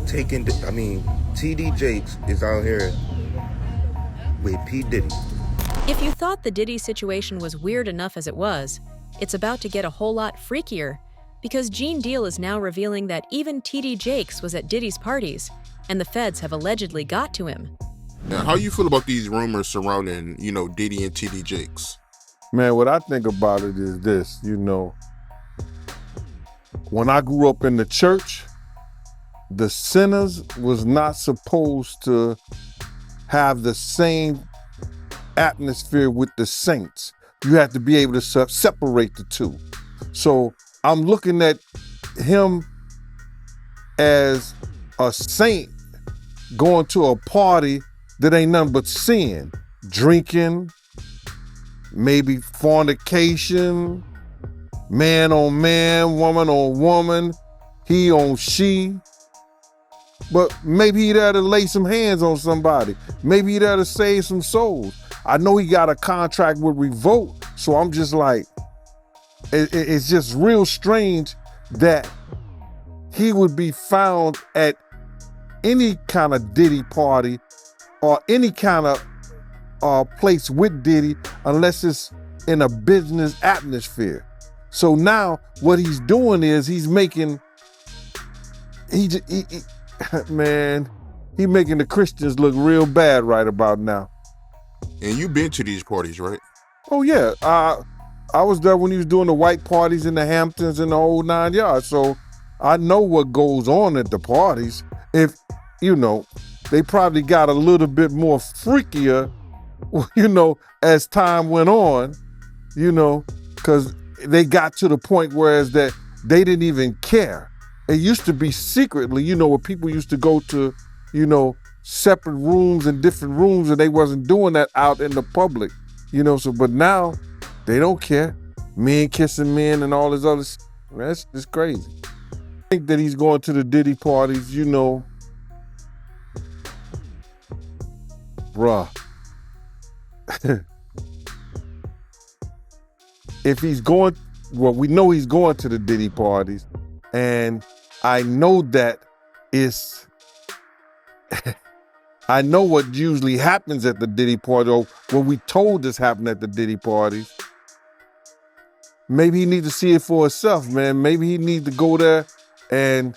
TD Jakes is out here with P. Diddy. If you thought the Diddy situation was weird enough as it was, it's about to get a whole lot freakier, because Gene Deal is now revealing that even TD Jakes was at Diddy's parties, and the feds have allegedly got to him. Now, how you feel about these rumors surrounding, Diddy and TD Jakes? Man, what I think about it is this, when I grew up in the church, the sinners was not supposed to have the same atmosphere with the saints. You have to be able to separate the two. So I'm looking at him as a saint going to a party that ain't nothing but sin, drinking, maybe fornication, man on man, woman on woman, he on she. But maybe he there to lay some hands on somebody. Maybe he there to save some souls. I know he got a contract with Revolt, so I'm just like, it's just real strange that he would be found at any kind of Diddy party or any kind of place with Diddy unless it's in a business atmosphere. So now what he's doing is he's making the Christians look real bad right about now. And you been to these parties, right? Oh yeah, I was there when he was doing the white parties in the Hamptons and the whole 9 yards. So I know what goes on at the parties. If, they probably got a little bit more freakier, as time went on, because they got to the point whereas that they didn't even care. It used to be secretly, where people used to go to, separate rooms and different rooms, and they wasn't doing that out in the public, but now they don't care. Men kissing men and all this other stuff. That's just crazy. I think that he's going to the Diddy parties, bruh. If he's going, we know he's going to the Diddy parties, and I know that it's, I know what usually happens at the Diddy party, or what we told us happened at the Diddy parties. Maybe he need to see it for himself, man. Maybe he need to go there and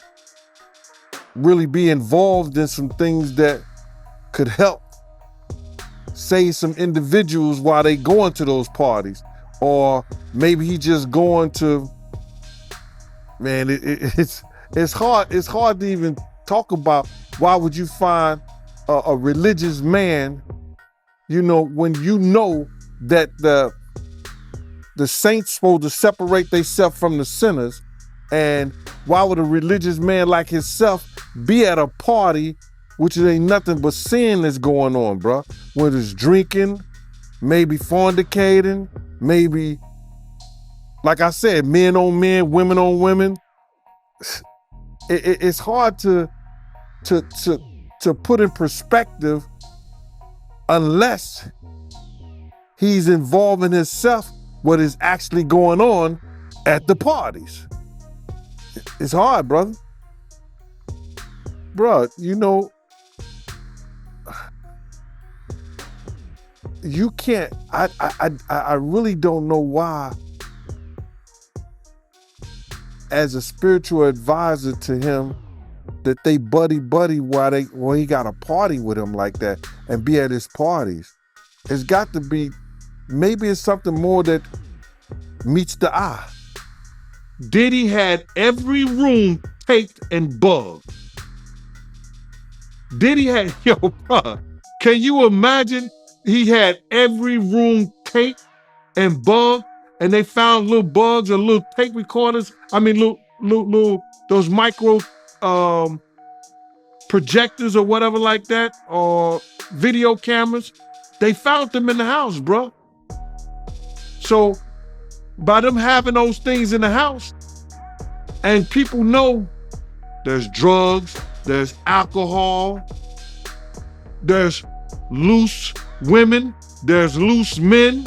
really be involved in some things that could help save some individuals while they going to those parties. Or maybe he just going to, man, it's hard to even talk about. Why would you find a religious man, when you know that the saints supposed to separate themselves from the sinners, and why would a religious man like himself be at a party which ain't nothing but sin that's going on, bro? Whether it's drinking, maybe fornicating, maybe, like I said, men on men, women on women. It's hard to put in perspective unless he's involving himself what is actually going on at the parties. It's hard, brother. Bruh, you can't, I really don't know why, as a spiritual advisor to him, that they buddy while he got a party with him like that and be at his parties. It's got to be, maybe it's something more that meets the eye. Diddy had every room taped and bugged. Diddy had, bro, can you imagine? He had every room taped and bugged, and they found little bugs or little tape recorders. Little those micro projectors or whatever like that, or video cameras. They found them in the house, bro. So by them having those things in the house, and people know there's drugs, there's alcohol, there's loose women, there's loose men,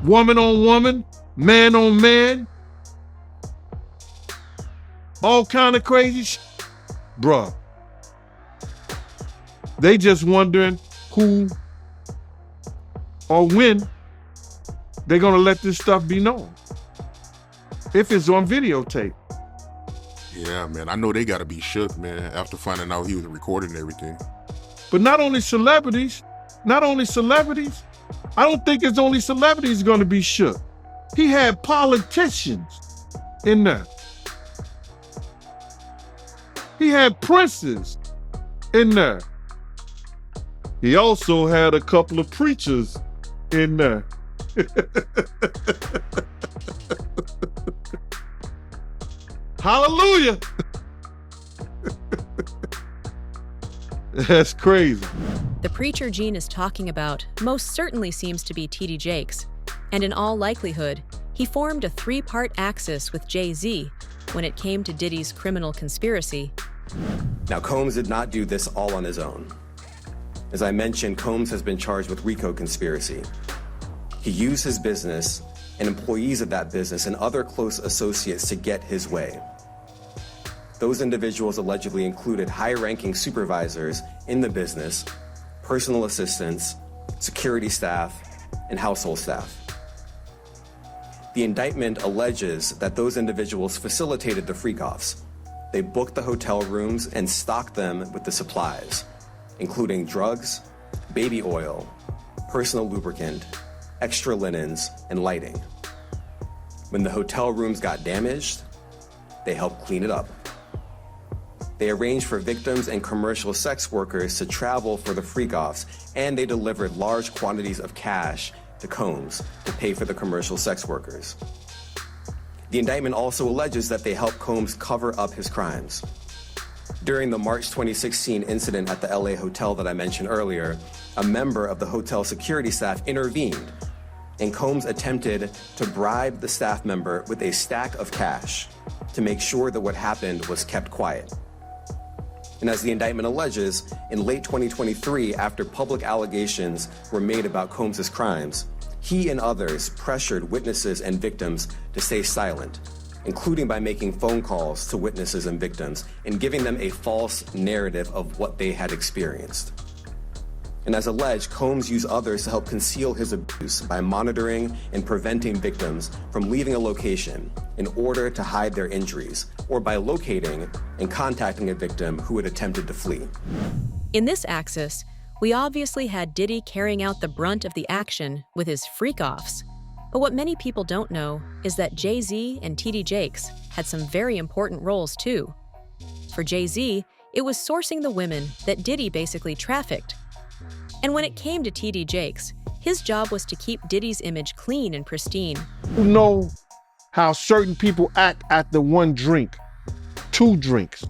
woman on woman, man on man. all kind of crazy shit. Bruh. They just wondering who or when they're gonna let this stuff be known. If it's on videotape. Yeah, man. I know they gotta be shook, man, after finding out he was recording everything. But not only celebrities, I don't think it's only celebrities gonna be shook. He had politicians in there. He had princes in there. He also had a couple of preachers in there. Hallelujah. That's crazy. The preacher Gene is talking about most certainly seems to be TD Jakes, and in all likelihood, he formed a three-part axis with Jay-Z when it came to Diddy's criminal conspiracy. Now, Combs did not do this all on his own. As I mentioned, Combs has been charged with RICO conspiracy. He used his business and employees of that business and other close associates to get his way. Those individuals allegedly included high-ranking supervisors in the business, personal assistants, security staff, and household staff. The indictment alleges that those individuals facilitated the freak-offs. They booked the hotel rooms and stocked them with the supplies, including drugs, baby oil, personal lubricant, extra linens, and lighting. When the hotel rooms got damaged, they helped clean it up. They arranged for victims and commercial sex workers to travel for the freak-offs, and they delivered large quantities of cash to Combs to pay for the commercial sex workers. The indictment also alleges that they helped Combs cover up his crimes. During the March 2016 incident at the LA hotel that I mentioned earlier, a member of the hotel security staff intervened, and Combs attempted to bribe the staff member with a stack of cash to make sure that what happened was kept quiet. And as the indictment alleges, in late 2023, after public allegations were made about Combs' crimes, he and others pressured witnesses and victims to stay silent, including by making phone calls to witnesses and victims and giving them a false narrative of what they had experienced. And as alleged, Combs used others to help conceal his abuse by monitoring and preventing victims from leaving a location in order to hide their injuries, or by locating and contacting a victim who had attempted to flee. In this axis, we obviously had Diddy carrying out the brunt of the action with his freak-offs. But what many people don't know is that Jay-Z and TD Jakes had some very important roles too. For Jay-Z, it was sourcing the women that Diddy basically trafficked. And when it came to TD Jakes, his job was to keep Diddy's image clean and pristine. You know how certain people act after one drink, two drinks.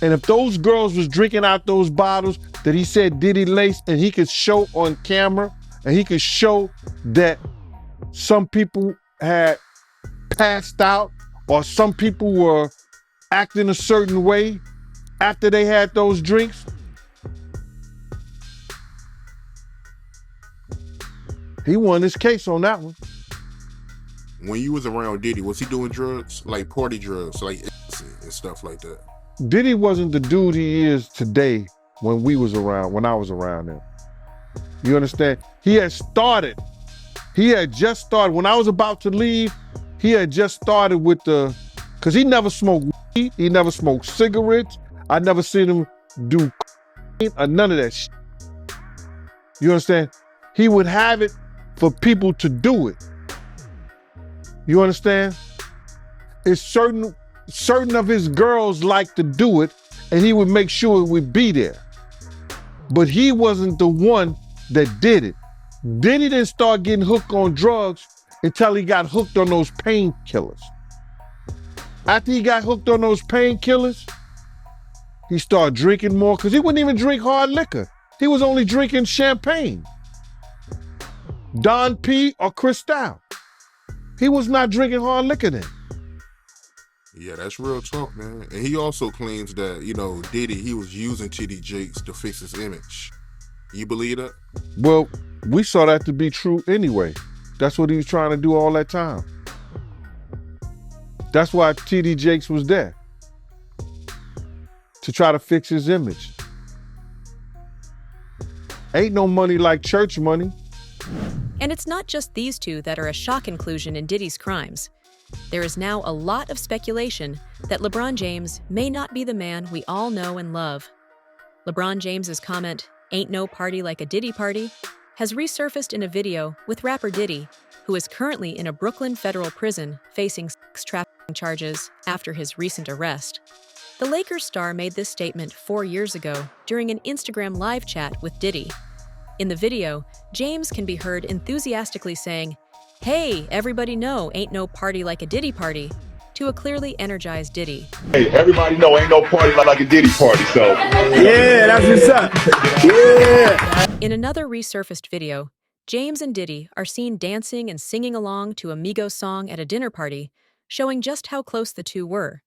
And if those girls was drinking out those bottles that he said Diddy laced, and he could show on camera, and he could show that some people had passed out, or some people were acting a certain way after they had those drinks, he won his case on that one. When you was around Diddy, was he doing drugs, like party drugs, like and stuff like that? Diddy wasn't the dude he is today when I was around him. You understand? He had just started, when I was about to leave, he had just started with because he never smoked weed, he never smoked cigarettes, I never seen him do or none of that shit. You understand? He would have it for people to do it. You understand? It's certain of his girls like to do it, and he would make sure it would be there. But he wasn't the one that did it. Diddy didn't start getting hooked on drugs until he got hooked on those painkillers. After he got hooked on those painkillers, he started drinking more, because he wouldn't even drink hard liquor. He was only drinking champagne, Don P or Cristal. He was not drinking hard liquor then. Yeah, that's real talk, man. And he also claims that, Diddy, he was using TD Jakes to fix his image. You believe that? Well, we saw that to be true anyway. That's what he was trying to do all that time. That's why TD Jakes was there, to try to fix his image. Ain't no money like church money. And it's not just these two that are a shock inclusion in Diddy's crimes. There is now a lot of speculation that LeBron James may not be the man we all know and love. LeBron James's comment, "Ain't no party like a Diddy party," has resurfaced in a video with rapper Diddy, who is currently in a Brooklyn federal prison facing sex trafficking charges after his recent arrest. The Lakers star made this statement 4 years ago during an Instagram live chat with Diddy. In the video, James can be heard enthusiastically saying, "Hey, everybody know ain't no party like a Diddy party," to a clearly energized Diddy. Hey, everybody know ain't no party like a Diddy party, so. Yeah, that's what's up. Yeah. In another resurfaced video, James and Diddy are seen dancing and singing along to a Migos song at a dinner party, showing just how close the two were.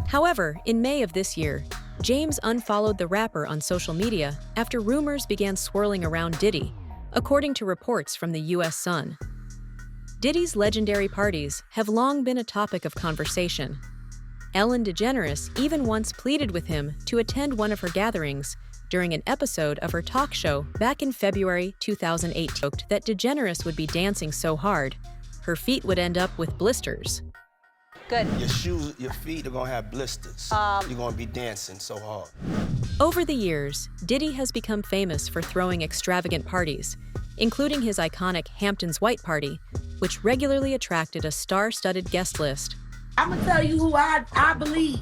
However, in May of this year, James unfollowed the rapper on social media after rumors began swirling around Diddy, according to reports from the U.S. Sun. Diddy's legendary parties have long been a topic of conversation. Ellen DeGeneres even once pleaded with him to attend one of her gatherings during an episode of her talk show back in February 2008. Joked that DeGeneres would be dancing so hard, her feet would end up with blisters. Good. Your feet are gonna have blisters. You're gonna be dancing so hard. Over the years, Diddy has become famous for throwing extravagant parties, including his iconic Hamptons White Party, which regularly attracted a star-studded guest list. I'm gonna tell you who I believe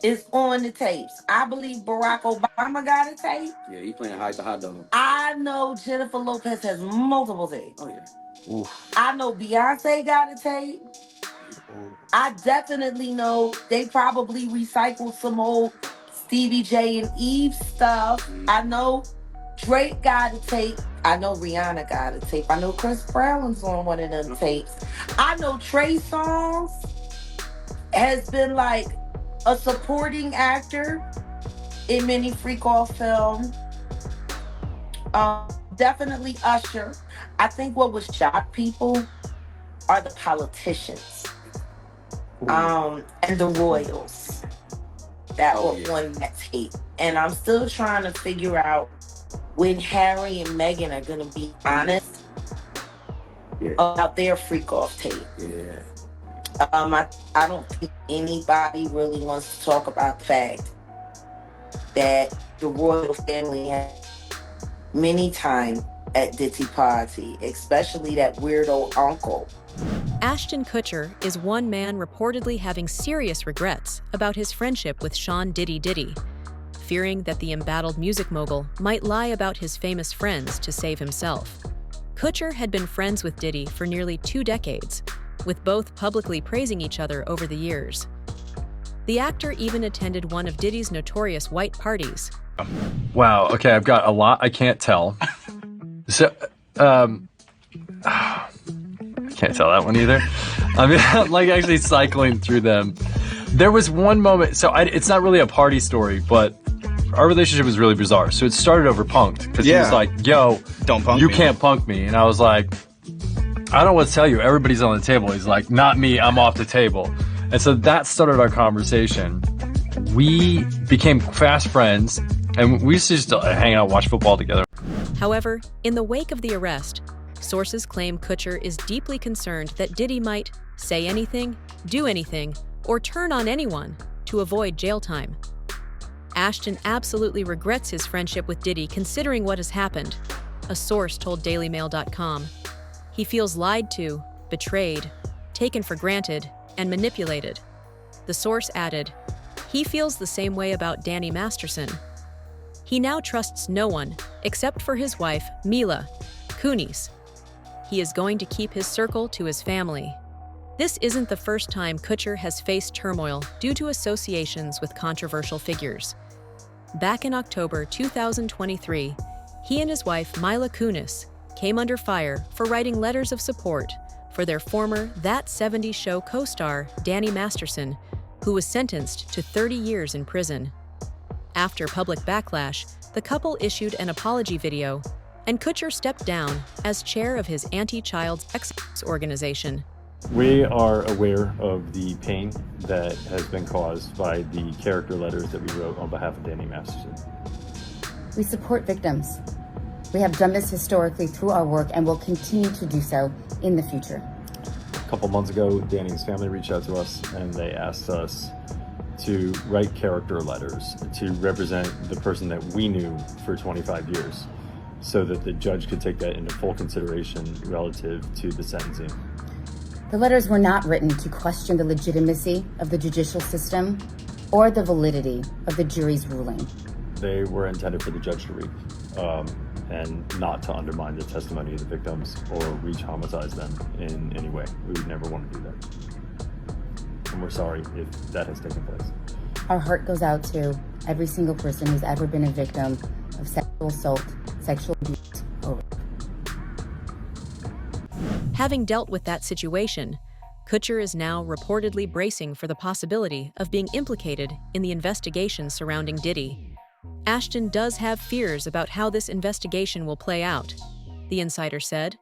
is on the tapes. I believe Barack Obama got a tape. Yeah, he playing hide the hot dog. I know Jennifer Lopez has multiple tapes. Oh yeah. Oof. I know Beyonce got a tape. I definitely know they probably recycled some old Stevie J and Eve stuff. I know Drake got a tape. I know Rihanna got a tape. I know Chris Brown's on one of them tapes. I know Trey Songz has been like a supporting actor in many freak-off films. Definitely Usher. I think what would shock people are the politicians. And the royals that were on that tape. And I'm still trying to figure out when Harry and Meghan are going to be honest about their freak-off tape. Yeah. I don't think anybody really wants to talk about the fact that the royal family had many times at Diddy party, especially that weirdo uncle. Ashton Kutcher is one man reportedly having serious regrets about his friendship with Sean Diddy, fearing that the embattled music mogul might lie about his famous friends to save himself. Kutcher had been friends with Diddy for nearly 2 decades, with both publicly praising each other over the years. The actor even attended one of Diddy's notorious white parties. Wow, okay, I've got a lot I can't tell. So, I can't tell that one either. I mean, I'm like actually cycling through them. There was one moment, so it's not really a party story, but our relationship was really bizarre. So it started over punked, because he was like, yo, don't punk you me. can't punk me. And I was like, I don't know what to tell you. Everybody's on the table. He's like, not me, I'm off the table. And so that started our conversation. We became fast friends, and we used to just hang out, watch football together. However, in the wake of the arrest, sources claim Kutcher is deeply concerned that Diddy might say anything, do anything, or turn on anyone to avoid jail time. Ashton absolutely regrets his friendship with Diddy considering what has happened, a source told DailyMail.com. He feels lied to, betrayed, taken for granted, and manipulated. The source added, he feels the same way about Danny Masterson. He now trusts no one except for his wife, Mila Kunis. He is going to keep his circle to his family. This isn't the first time Kutcher has faced turmoil due to associations with controversial figures. Back in October 2023, he and his wife, Mila Kunis, came under fire for writing letters of support for their former That 70s Show co-star, Danny Masterson, who was sentenced to 30 years in prison. After public backlash, the couple issued an apology video, and Kutcher stepped down as chair of his anti-child sex organization. We are aware of the pain that has been caused by the character letters that we wrote on behalf of Danny Masterson. We support victims. We have done this historically through our work and will continue to do so in the future. A couple months ago, Danny's family reached out to us and they asked us to write character letters to represent the person that we knew for 25 years so that the judge could take that into full consideration relative to the sentencing. The letters were not written to question the legitimacy of the judicial system or the validity of the jury's ruling. They were intended for the judge to read and not to undermine the testimony of the victims or re-traumatize them in any way. We would never want to do that. And we're sorry if that has taken place. Our heart goes out to every single person who's ever been a victim of sexual assault, sexual abuse, or rape. Having dealt with that situation, Kutcher is now reportedly bracing for the possibility of being implicated in the investigation surrounding Diddy. Ashton does have fears about how this investigation will play out, the insider said.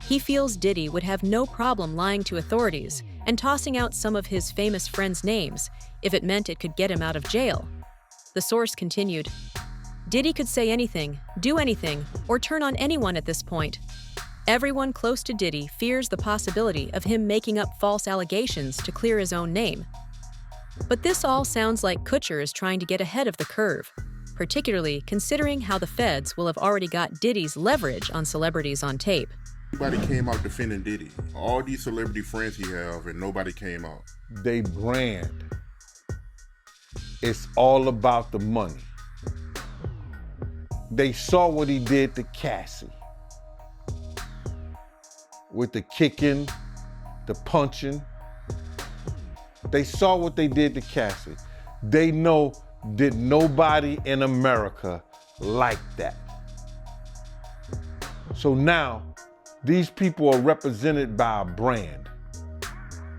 He feels Diddy would have no problem lying to authorities and tossing out some of his famous friends' names if it meant it could get him out of jail. The source continued, Diddy could say anything, do anything, or turn on anyone at this point. Everyone close to Diddy fears the possibility of him making up false allegations to clear his own name. But this all sounds like Kutcher is trying to get ahead of the curve, particularly considering how the feds will have already got Diddy's leverage on celebrities on tape. Nobody came out defending Diddy. All these celebrity friends he have, and nobody came out. They brand. It's all about the money. They saw what he did to Cassie. With the kicking, the punching. They saw what they did to Cassie. They know that nobody in America liked that. So now, these people are represented by a brand.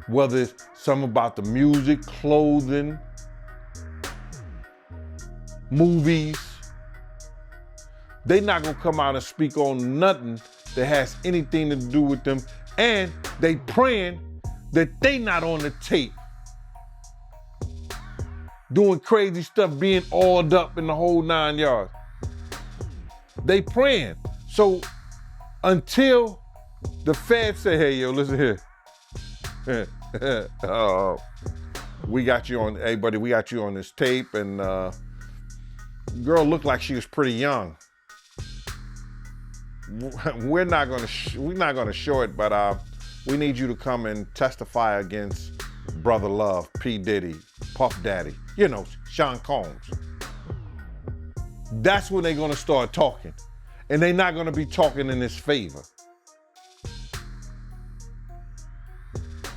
Whether it's something about the music, clothing, movies. They're not gonna come out and speak on nothing that has anything to do with them. And they praying that they not on the tape doing crazy stuff, being oiled up in the whole 9 yards. They praying. So until the feds say, hey, yo, listen here. We got you on, hey, buddy, we got you on this tape. And girl looked like she was pretty young. We're not gonna show it, but we need you to come and testify against Brother Love, P. Diddy, Puff Daddy, you know, Sean Combs. That's when they're gonna start talking. And they're not gonna be talking in his favor.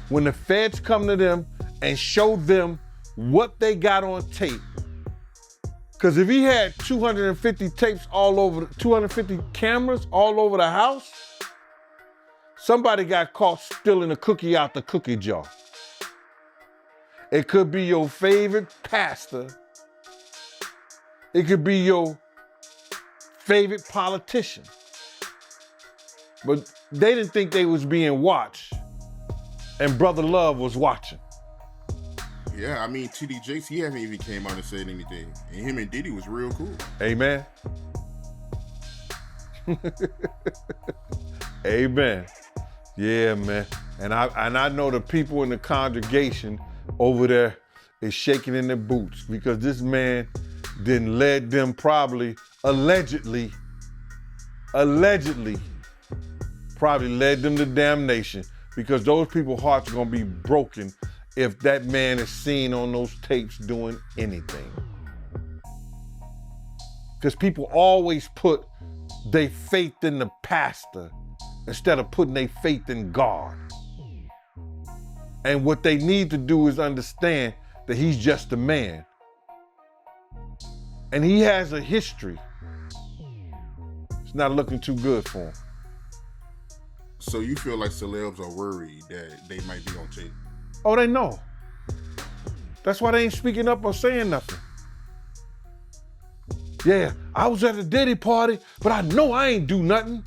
When the feds come to them and show them what they got on tape, because if he had 250 tapes all over, 250 cameras all over the house, somebody got caught stealing a cookie out the cookie jar. It could be your favorite pastor. It could be your favorite politician. But they didn't think they was being watched, and Brother Love was watching. Yeah, I mean, TD Jakes, he hasn't even came out and said anything. And him and Diddy was real cool. Amen. Amen. Yeah, man. And I know the people in the congregation over there is shaking in their boots because this man didn't lead them probably, allegedly, probably led them to damnation because those people's hearts are gonna be broken if that man is seen on those tapes doing anything. Because people always put their faith in the pastor instead of putting their faith in God. And what they need to do is understand that he's just a man. And he has a history. It's not looking too good for him. So you feel like celebs are worried that they might be on tape? Oh, they know. That's why they ain't speaking up or saying nothing. Yeah, I was at a Diddy party, but I know I ain't do nothing.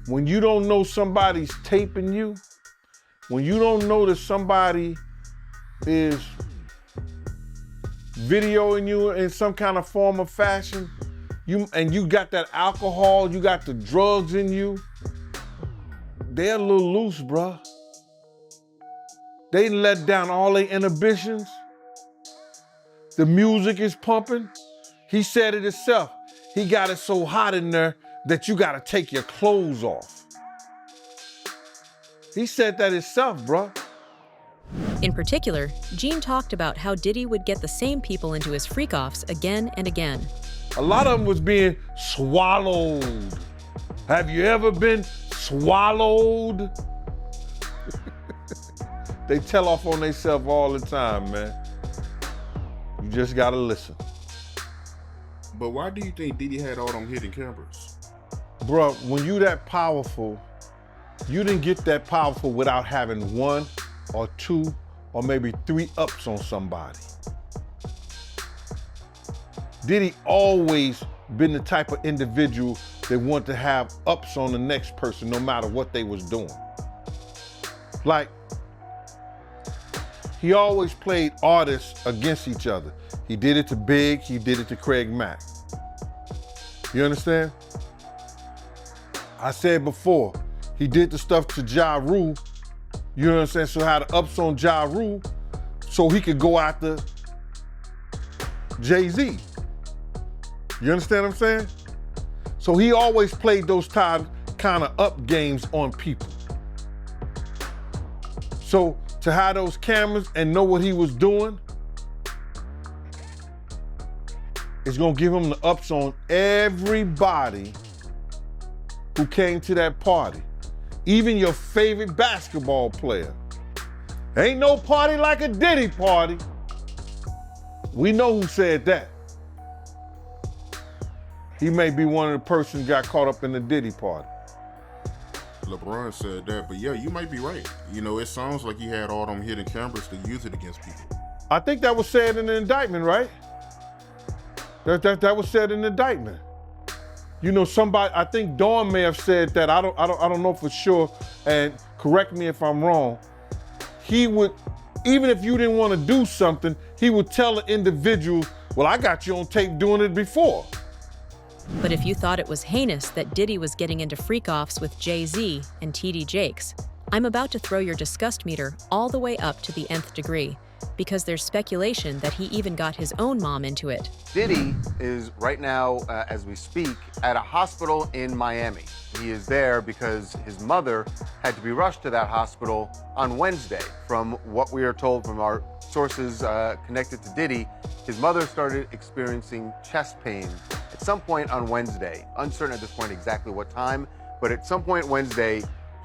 When you don't know somebody's taping you, when you don't know that somebody is videoing you in some kind of form or fashion, you got that alcohol, you got the drugs in you, they're a little loose, bruh. They let down all their inhibitions. The music is pumping. He said it himself. He got it so hot in there that you gotta take your clothes off. He said that himself, bruh. In particular, Gene talked about how Diddy would get the same people into his freak-offs again and again. A lot of them was being swallowed. Have you ever been swallowed? They tell off on themselves all the time, man. You just gotta listen. But why do you think Diddy had all them hidden cameras? Bruh, when you that powerful, you didn't get that powerful without having 1 or 2 or maybe 3 ups on somebody. Diddy always been the type of individual that wanted to have ups on the next person no matter what they was doing. Like, he always played artists against each other. He did it to Big, he did it to Craig Mack. You understand? I said before, he did the stuff to Ja Rule, you know what I'm saying? So had the ups on Ja Rule so he could go after Jay-Z. You understand what I'm saying? So he always played those kind of up games on people. So to have those cameras and know what he was doing, it's gonna give him the ups on everybody who came to that party. Even your favorite basketball player. Ain't no party like a Diddy party. We know who said that. He may be one of the persons got caught up in the Diddy party. LeBron said that, but yeah, you might be right. You know, it sounds like he had all them hidden cameras to use it against people. I think that was said in the indictment, right? That was said in the indictment. You know, somebody, I think Dawn may have said that. I don't know for sure, and correct me if I'm wrong. He would, even if you didn't want to do something, he would tell the individual, well, I got you on tape doing it before. But if you thought it was heinous that Diddy was getting into freak-offs with Jay-Z and TD Jakes, I'm about to throw your disgust meter all the way up to the nth degree, because there's speculation that he even got his own mom into it. Diddy is right now, as we speak, at a hospital in Miami. He is there because his mother had to be rushed to that hospital on Wednesday. From what we are told from our sources connected to Diddy, his mother started experiencing chest pain at some point on Wednesday. Uncertain at this point exactly what time, but at some point Wednesday,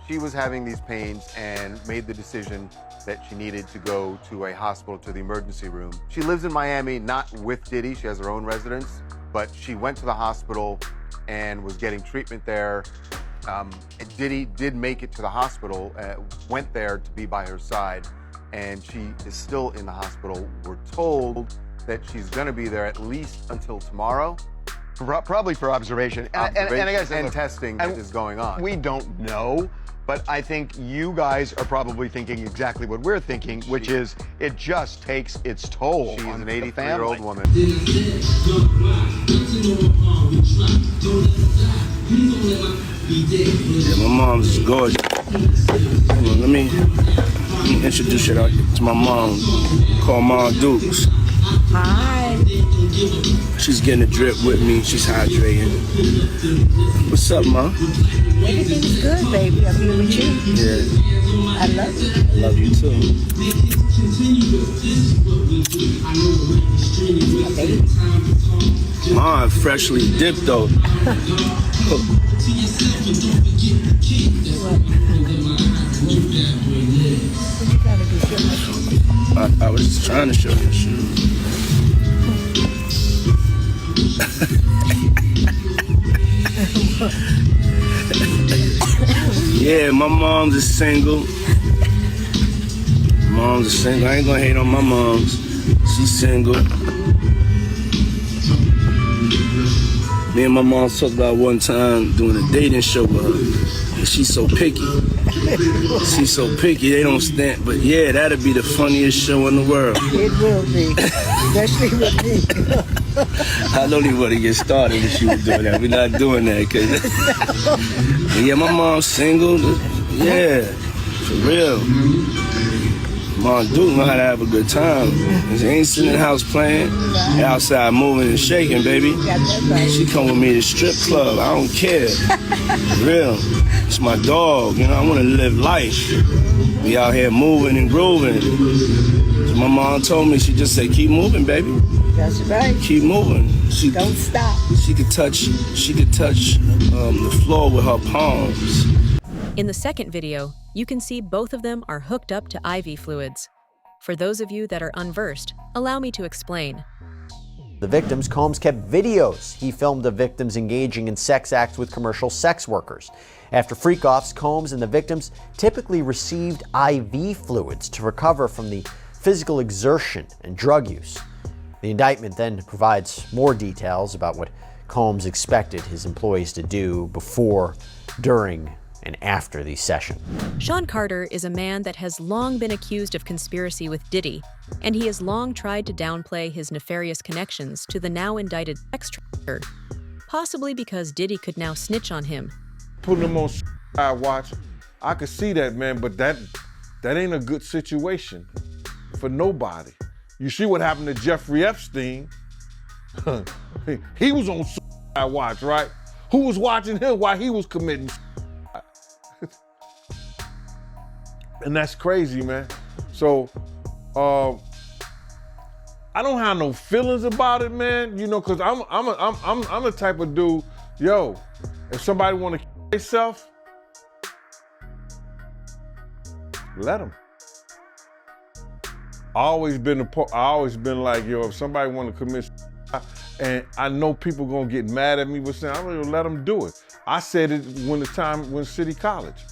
she was having these pains and made the decision that she needed to go to a hospital, to the emergency room. She lives in Miami, not with Diddy. She has her own residence, but she went to the hospital and was getting treatment there. Diddy did make it to the hospital, went there to be by her side, and she is still in the hospital. We're told that she's gonna be there at least until tomorrow. Probably for observation. And I gotta say, and look, testing that is going on. We don't know, but I think you guys are probably thinking exactly what we're thinking, which is it just takes its toll. She's on an the 83-year-old family. woman. Yeah, my mom's gorgeous. Let me introduce you to my mom, called Mom Dukes. Hi. She's getting a drip with me. She's hydrating. What's up, Ma? Everything's good, baby. I'm here with you. Yeah. I love you. I love you too. My baby. Ma, freshly dipped though. I was just trying to show you shoes. Yeah, my mom's is single. Mom's is single. I ain't gonna hate on my mom's. She's single. Me and my mom talked about one time doing a dating show with her. And she's so picky. She's so picky, they don't stand. But yeah, that'd be the funniest show in the world. It will be, especially with me. I don't even want to get started if she was doing that. We're not doing that. Cause yeah, my mom's single. Yeah, for real. Mom do know how to have a good time. She ain't sitting in the house playing. They outside moving and shaking, baby. She come with me to strip club. I don't care. For real. It's my dog. You know, I want to live life. We out here moving and grooving. So my mom told me, she just said, keep moving, baby. That's right. Keep moving. Don't stop. She could touch the floor with her palms. In the second video, you can see both of them are hooked up to IV fluids. For those of you that are unversed, allow me to explain. The victims, Combs kept videos. He filmed the victims engaging in sex acts with commercial sex workers. After freak-offs, Combs and the victims typically received IV fluids to recover from the physical exertion and drug use. The indictment then provides more details about what Combs expected his employees to do before, during, and after the session. Sean Carter is a man that has long been accused of conspiracy with Diddy, and he has long tried to downplay his nefarious connections to the now indicted Extravagant, possibly because Diddy could now snitch on him. Putting him on watch, I could see that, man, but that ain't a good situation for nobody. You see what happened to Jeffrey Epstein? He was on watch, right? Who was watching him while he was committing? And that's crazy, man. So, I don't have no feelings about it, man. You know, cause I'm the type of dude. Yo, if somebody want to kill themselves, let them. I always been like, yo, if somebody want to commit, and I know people gonna get mad at me for saying, I'm gonna let them do it. I said it when City College.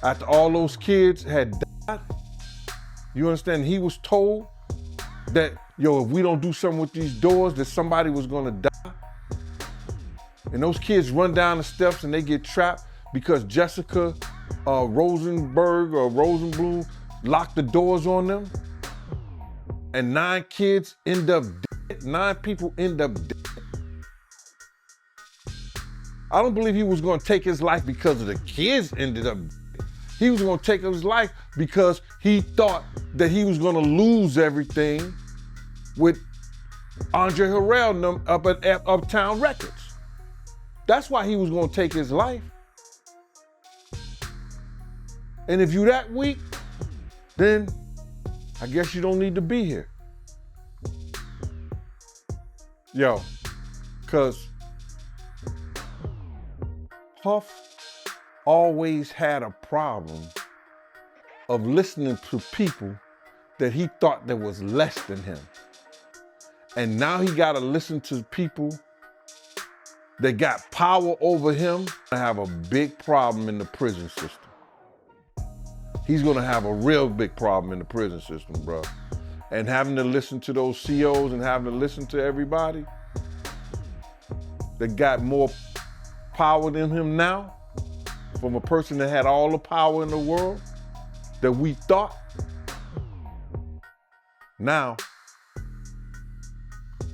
After all those kids had died, you understand, he was told that, yo, if we don't do something with these doors, that somebody was gonna die. And those kids run down the steps and they get trapped because Jessica Rosenberg or Rosenblum locked the doors on them. And 9 kids end up dead. 9 people end up dead. I don't believe he was gonna take his life because of the kids ended up dead. He was gonna take his life because he thought that he was gonna lose everything with Andre Harrell up at Uptown Records. That's why he was gonna take his life. And if you that weak, then I guess you don't need to be here. Yo, cause Puff always had a problem of listening to people that he thought that was less than him. And now he gotta listen to people that got power over him. I have a big problem in the prison system. He's gonna have a real big problem in the prison system, bro. And having to listen to those COs and having to listen to everybody that got more power than him now, from a person that had all the power in the world that we thought. Now,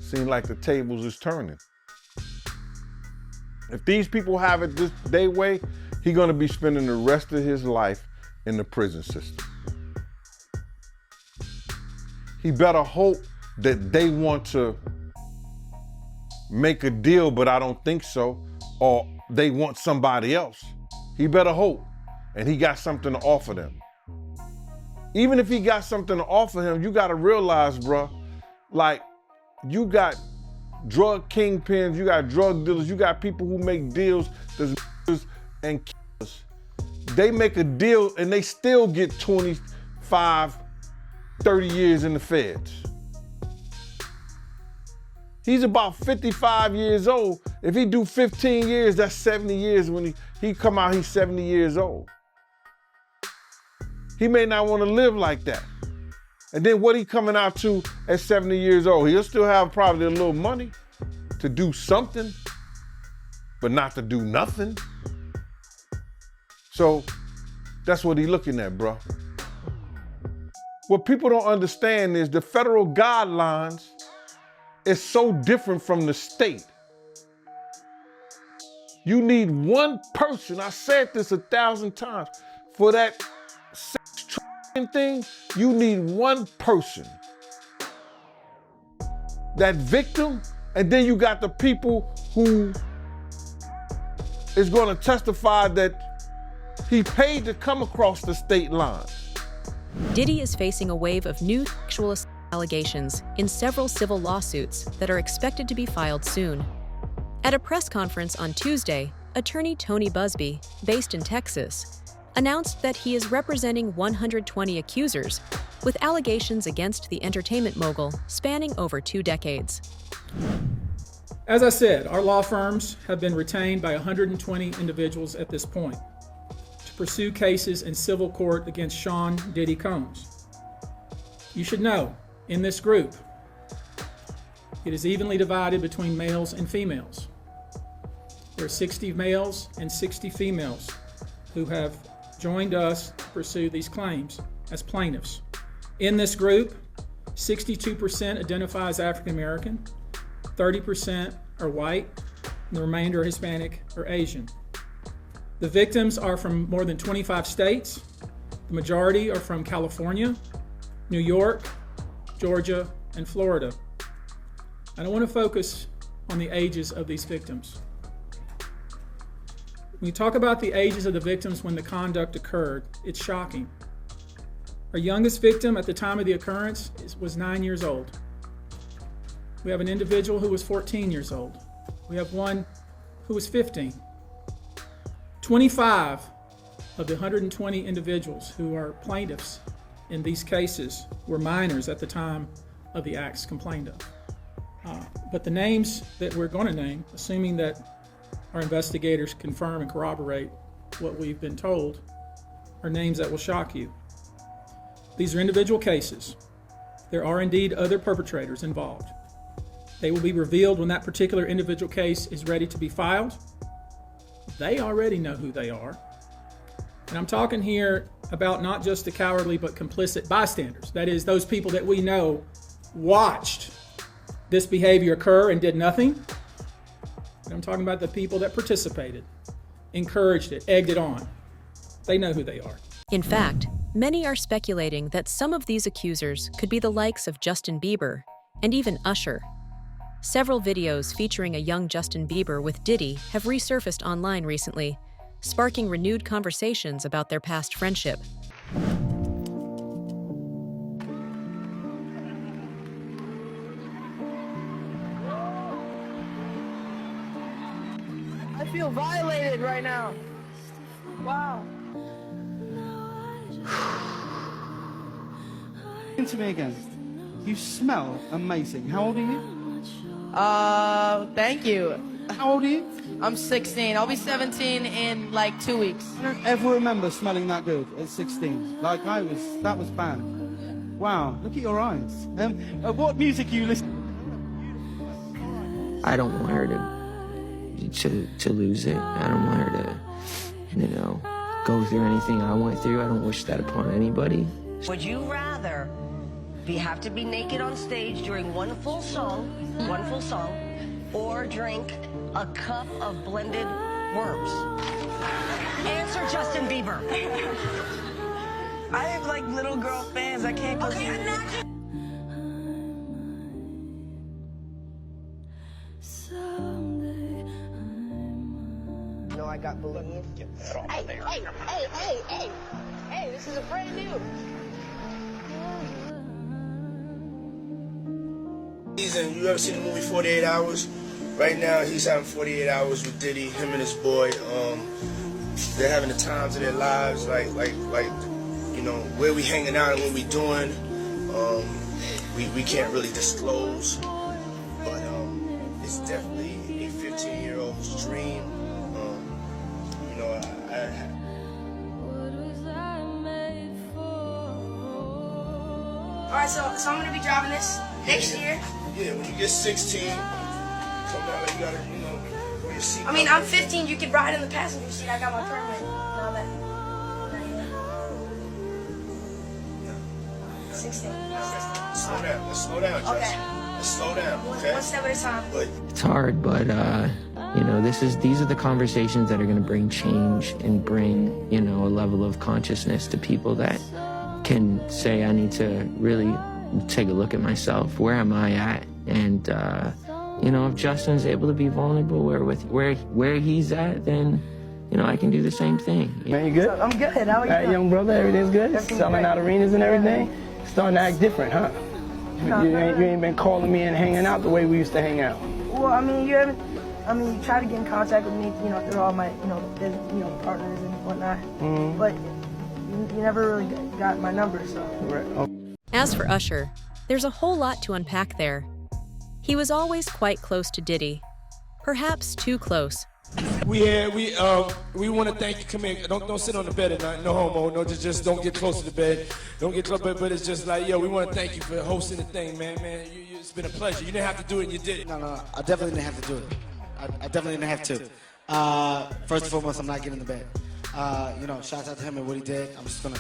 seems like the tables is turning. If these people have it this day way, he's gonna be spending the rest of his life in the prison system. He better hope that they want to make a deal, but I don't think so, or they want somebody else. He better hope, and he got something to offer them. Even if he got something to offer him, you gotta realize, bro, like, you got drug kingpins, you got drug dealers, you got people who make deals, there's and killers. They make a deal and they still get 25, 30 years in the feds. He's about 55 years old. If he do 15 years, that's 70 years. When he come out, he's 70 years old. He may not want to live like that. And then what he coming out to at 70 years old? He'll still have probably a little money to do something, but not to do nothing. So that's what he's looking at, bro. What people don't understand is the federal guidelines is so different from the state. You need one person, I said this 1,000 times, for that sex trafficking thing, you need one person. That victim, and then you got the people who is gonna testify that he paid to come across the state line. Diddy is facing a wave of new sexual assault allegations in several civil lawsuits that are expected to be filed soon. At a press conference on Tuesday, attorney Tony Busby, based in Texas, announced that he is representing 120 accusers with allegations against the entertainment mogul spanning over 2 decades. As I said, our law firms have been retained by 120 individuals at this point to pursue cases in civil court against Sean Diddy Combs. You should know, in this group, it is evenly divided between males and females. There are 60 males and 60 females who have joined us to pursue these claims as plaintiffs. In this group, 62% identify as African American, 30% are white, and the remainder are Hispanic or Asian. The victims are from more than 25 states. The majority are from California, New York, Georgia, and Florida. I don't want to focus on the ages of these victims. When you talk about the ages of the victims when the conduct occurred, it's shocking. Our youngest victim at the time of the occurrence was 9 years old. We have an individual who was 14 years old. We have one who was 15. 25 of the 120 individuals who are plaintiffs in these cases were minors at the time of the acts complained of. But the names that we're going to name, assuming that our investigators confirm and corroborate what we've been told, are names that will shock you. These are individual cases. There are indeed other perpetrators involved. They will be revealed when that particular individual case is ready to be filed. They already know who they are. And I'm talking here about not just the cowardly but complicit bystanders. That is, those people that we know watched this behavior occur and did nothing. And I'm talking about the people that participated, encouraged it, egged it on. They know who they are. In fact, many are speculating that some of these accusers could be the likes of Justin Bieber and even Usher. Several videos featuring a young Justin Bieber with Diddy have resurfaced online recently, sparking renewed conversations about their past friendship. I feel violated right now. Wow. To me again. You smell amazing. How old are you? Thank you. How old are you? I'm 16. I'll be 17 in like 2 weeks. I don't ever remember smelling that good at 16. Like that was bad. Wow, look at your eyes. What music are you listening to? I don't want her to lose it. I don't want her to, go through anything I went through. I don't wish that upon anybody. Would you rather have to be naked on stage during one full song, or drink a cup of blended worms? Answer Justin Bieber. I have like little girl fans. I can't go. Okay, I got bullied. Hey, this is a brand new. Season, you ever seen the movie 48 Hours? Right now, he's having 48 hours with Diddy, him and his boy. They're having the times of their lives, like, you know, where we hanging out and what we doing. We can't really disclose, but it's definitely a 15-year-old's dream. You know, All right, so I'm gonna be driving this next year. Yeah, when you get 16, come out, you gotta, you know, wear your seatbelt. I mean, I'm 15. You could ride in the passenger seat. I got my permit and all that. 16. Slow down. Let's slow down, Jess. Okay. Let's slow down, okay? One step at a time. It's hard, but you know, these are the conversations that are going to bring change and bring, you know, a level of consciousness to people that can say, I need to really take a look at myself. Where am I at? And you know, if Justin's able to be vulnerable where he's at, then, you know, I can do the same thing. Man, you good? I'm good. How are you? All right, young brother, everything's good? Selling out arenas and everything? Starting to act different, huh? You ain't been calling me and hanging out the way we used to hang out. Well, I mean, you try to get in contact with me, you know, through all my, partners and whatnot. But you never really got my number, so. Right. As for Usher, there's a whole lot to unpack there. He was always quite close to Diddy, perhaps too close. We want to thank you. Come here. Don't sit on the bed at night. No homo. No, just don't get close to the bed. Don't get close. But it's just like, yo, we want to thank you for hosting the thing, man. It's been a pleasure. You didn't have to do it, and you did it. No. I definitely didn't have to do it. I definitely didn't have to. First and foremost, I'm not getting in the bed. Shout out to him and what he did. I'm just gonna,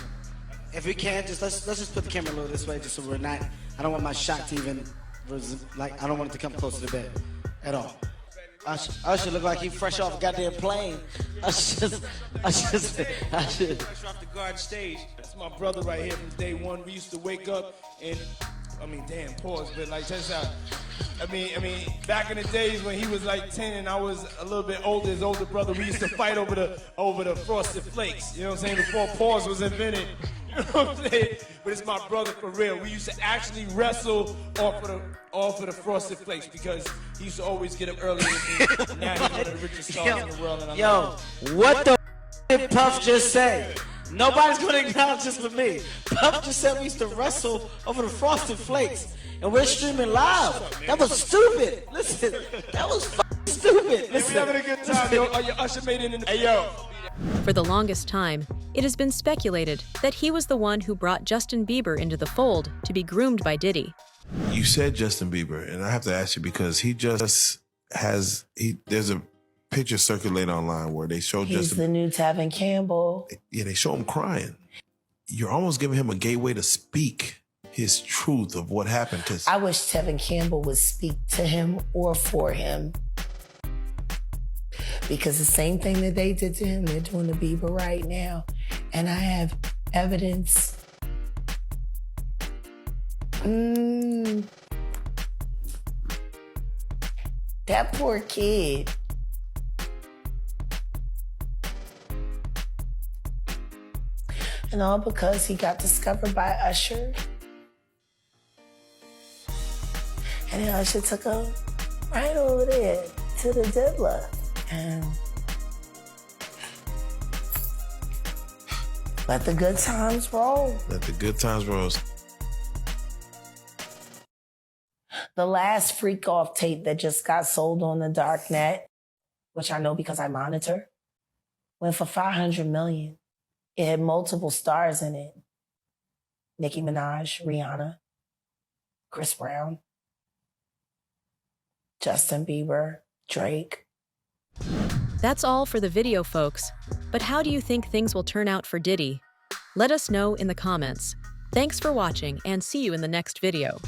if we can, let's just put the camera a little this way, just so we're not. I don't want my shot to even, I don't want it to come close to the bed at all. Usher look like he fresh off a goddamn plane. Usher. Fresh off the garden stage. That's my brother right here from day one. We used to wake up and, pause, but like, check this out. Back in the days when he was like 10 and I was a little bit older, his older brother, we used to fight over the Frosted Flakes. You know what I'm saying? Before pause was invented. You know what I'm saying? But it's my brother for real. We used to actually wrestle off of the Frosted Flakes because he used to always get up early with me. Now he's one of the richest stars in the world. And What the did Puff just say? Nobody's gonna acknowledge this but me. Puff just said we used to wrestle over the Frosted Flakes. And we're streaming live. That was stupid. Listen, that was stupid. Listen. We having a good time, yo. Your Usher made it in the... Hey, yo. For the longest time, it has been speculated that he was the one who brought Justin Bieber into the fold to be groomed by Diddy. You said Justin Bieber, and I have to ask you because there's a picture circulating online where they show He's the new Tevin Campbell. Yeah, they show him crying. You're almost giving him a gateway to speak his truth of what happened to him. I wish Tevin Campbell would speak to him or for him. Because the same thing that they did to him, they're doing to Bieber right now. And I have evidence. That poor kid. And all because he got discovered by Usher. And then Usher took him right over there to the diddler. And let the good times roll. Let the good times roll. The last freak off tape that just got sold on the dark net, which I know because I monitor, went for $500 million. It had multiple stars in it. Nicki Minaj, Rihanna, Chris Brown, Justin Bieber, Drake. That's all for the video, folks. But how do you think things will turn out for Diddy? Let us know in the comments. Thanks for watching and see you in the next video.